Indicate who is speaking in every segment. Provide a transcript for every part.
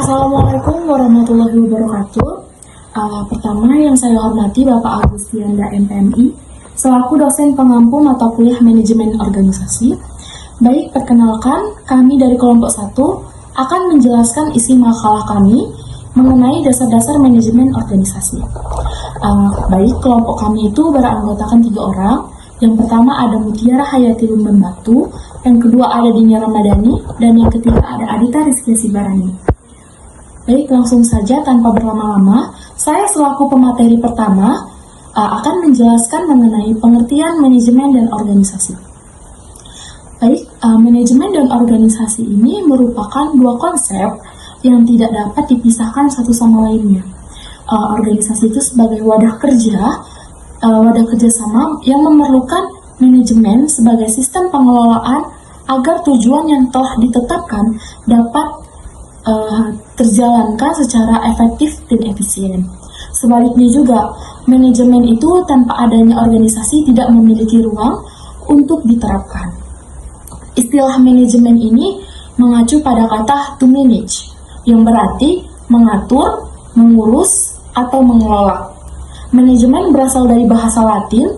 Speaker 1: Assalamualaikum warahmatullahi wabarakatuh. Pertama yang saya hormati Bapak Agustianda MPMI, selaku dosen pengampu mata kuliah manajemen organisasi. Baik, perkenalkan, kami dari kelompok 1 akan menjelaskan isi makalah kami mengenai dasar-dasar manajemen organisasi. Baik, kelompok kami itu beranggotakan 3 orang. Yang pertama ada Mutiara Hayati Lumban Batu, yang kedua ada Dinya Ramadhani, dan yang ketiga ada Adita Rizky Sibarani. Baik, langsung saja tanpa berlama-lama, saya selaku pemateri pertama akan menjelaskan mengenai pengertian manajemen dan organisasi. Baik, manajemen dan organisasi ini merupakan dua konsep yang tidak dapat dipisahkan satu sama lainnya. Organisasi itu sebagai wadah kerjasama yang memerlukan manajemen sebagai sistem pengelolaan agar tujuan yang telah ditetapkan dapat terjalankan secara efektif dan efisien. Sebaliknya juga, manajemen itu tanpa adanya organisasi tidak memiliki ruang untuk diterapkan. Istilah manajemen ini mengacu pada kata to manage, yang berarti mengatur, mengurus, atau mengelola. Manajemen berasal dari bahasa Latin,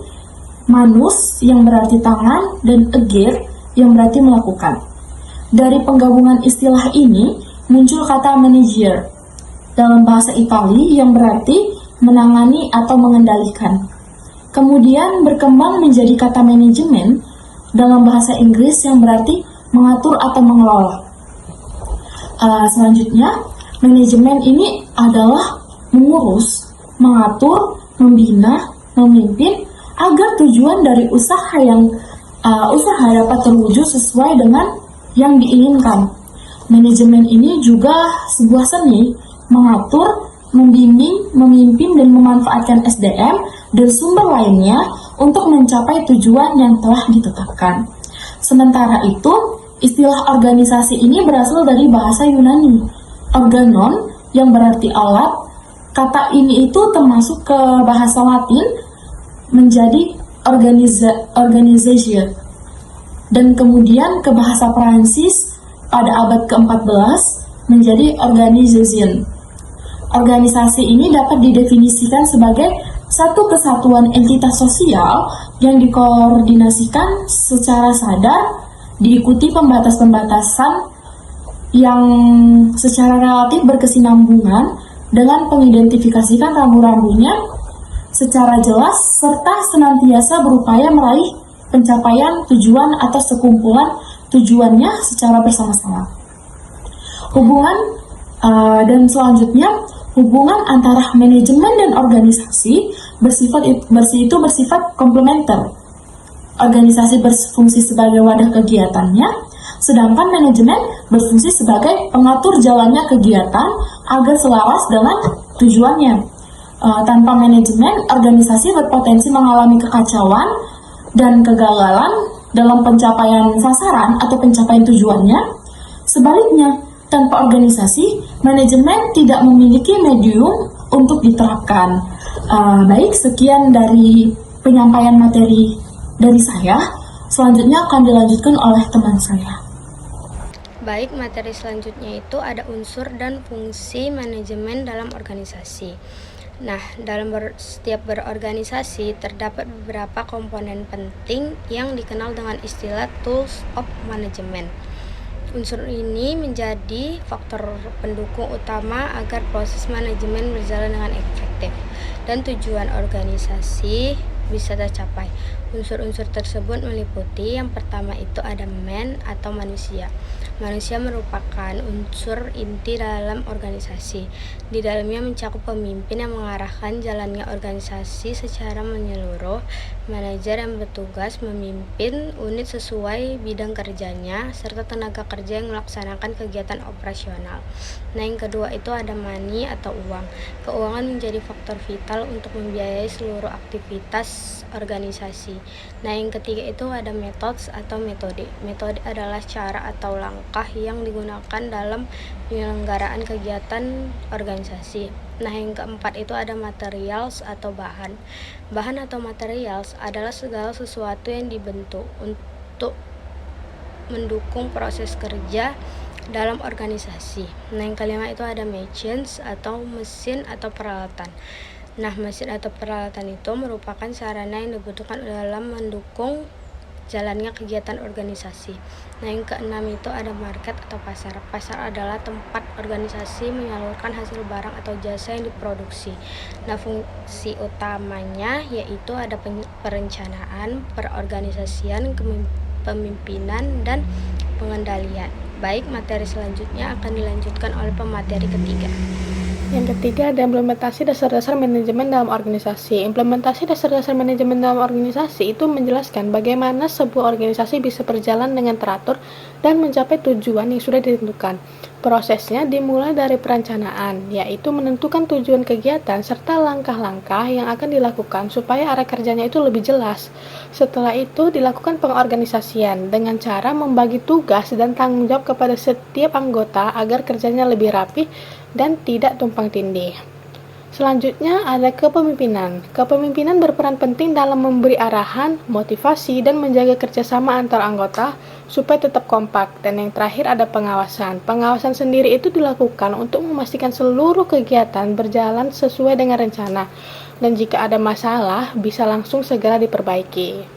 Speaker 1: manus yang berarti tangan, dan agere yang berarti melakukan. Dari penggabungan istilah ini, muncul kata manager dalam bahasa Itali yang berarti menangani atau mengendalikan. Kemudian berkembang menjadi kata manajemen dalam bahasa Inggris yang berarti mengatur atau mengelola. Selanjutnya, manajemen ini adalah mengurus, mengatur, membina, memimpin agar tujuan dari usaha dapat terwujud sesuai dengan yang diinginkan. Manajemen ini juga sebuah seni mengatur, membimbing, memimpin, dan memanfaatkan SDM dan sumber lainnya untuk mencapai tujuan yang telah ditetapkan. Sementara itu, istilah organisasi ini berasal dari bahasa Yunani, organon, yang berarti alat. Kata ini itu termasuk ke bahasa Latin menjadi organisation, dan kemudian ke bahasa Prancis pada abad ke-14 menjadi organisation. Organisasi ini dapat didefinisikan sebagai satu kesatuan entitas sosial yang dikoordinasikan secara sadar, diikuti pembatas-pembatasan yang secara relatif berkesinambungan dengan mengidentifikasikan rambu-rambunya secara jelas serta senantiasa berupaya meraih pencapaian tujuan atau sekumpulan tujuannya secara bersama-sama. Dan selanjutnya, hubungan antara manajemen dan organisasi bersifat komplementer. Organisasi berfungsi sebagai wadah kegiatannya, sedangkan manajemen berfungsi sebagai pengatur jalannya kegiatan agar selaras dengan tujuannya. Tanpa manajemen, organisasi berpotensi mengalami kekacauan dan kegagalan dalam pencapaian sasaran atau pencapaian tujuannya. Sebaliknya, tanpa organisasi, manajemen tidak memiliki medium untuk diterapkan. Baik, sekian dari penyampaian materi dari saya. Selanjutnya akan dilanjutkan oleh teman saya.
Speaker 2: Baik, materi selanjutnya itu ada unsur dan fungsi manajemen dalam organisasi. Nah, dalam setiap berorganisasi terdapat beberapa komponen penting yang dikenal dengan istilah tools of management. Unsur ini menjadi faktor pendukung utama agar proses manajemen berjalan dengan efektif dan tujuan organisasi bisa tercapai. Unsur-unsur tersebut meliputi yang pertama itu ada man atau manusia. Manusia merupakan unsur inti dalam organisasi. Di dalamnya mencakup pemimpin yang mengarahkan jalannya organisasi secara menyeluruh, manajer yang bertugas memimpin unit sesuai bidang kerjanya, serta tenaga kerja yang melaksanakan kegiatan operasional. Nah, yang kedua itu ada money atau uang. Keuangan menjadi faktor vital untuk membiayai seluruh aktivitas organisasi. Nah, yang ketiga itu ada methods atau metode. Metode adalah cara atau langkah yang digunakan dalam penyelenggaraan kegiatan organisasi. Nah, yang keempat itu ada materials atau bahan. Bahan atau materials adalah segala sesuatu yang dibentuk untuk mendukung proses kerja dalam organisasi. Nah, yang kelima itu ada machines atau mesin atau peralatan. Nah, mesin atau peralatan itu merupakan sarana yang dibutuhkan dalam mendukung jalannya kegiatan organisasi. Nah, yang keenam itu ada market atau pasar. Pasar adalah tempat organisasi menyalurkan hasil barang atau jasa yang diproduksi. Nah, fungsi utamanya yaitu ada perencanaan, perorganisasian, pemimpinan, dan pengendalian. Baik, materi selanjutnya akan dilanjutkan oleh pemateri ketiga.
Speaker 3: Yang ketiga ada implementasi dasar-dasar manajemen dalam organisasi. Implementasi dasar-dasar manajemen dalam organisasi itu menjelaskan bagaimana sebuah organisasi bisa berjalan dengan teratur dan mencapai tujuan yang sudah ditentukan. Prosesnya dimulai dari perencanaan, yaitu menentukan tujuan kegiatan serta langkah-langkah yang akan dilakukan supaya arah kerjanya itu lebih jelas. Setelah itu dilakukan pengorganisasian dengan cara membagi tugas dan tanggung jawab kepada setiap anggota agar kerjanya lebih rapi dan tidak tumpang tindih. Selanjutnya ada kepemimpinan. Kepemimpinan berperan penting dalam memberi arahan, motivasi, dan menjaga kerjasama antar anggota supaya tetap kompak. Dan yang terakhir ada pengawasan. Pengawasan sendiri itu dilakukan untuk memastikan seluruh kegiatan berjalan sesuai dengan rencana. Dan jika ada masalah, bisa langsung segera diperbaiki.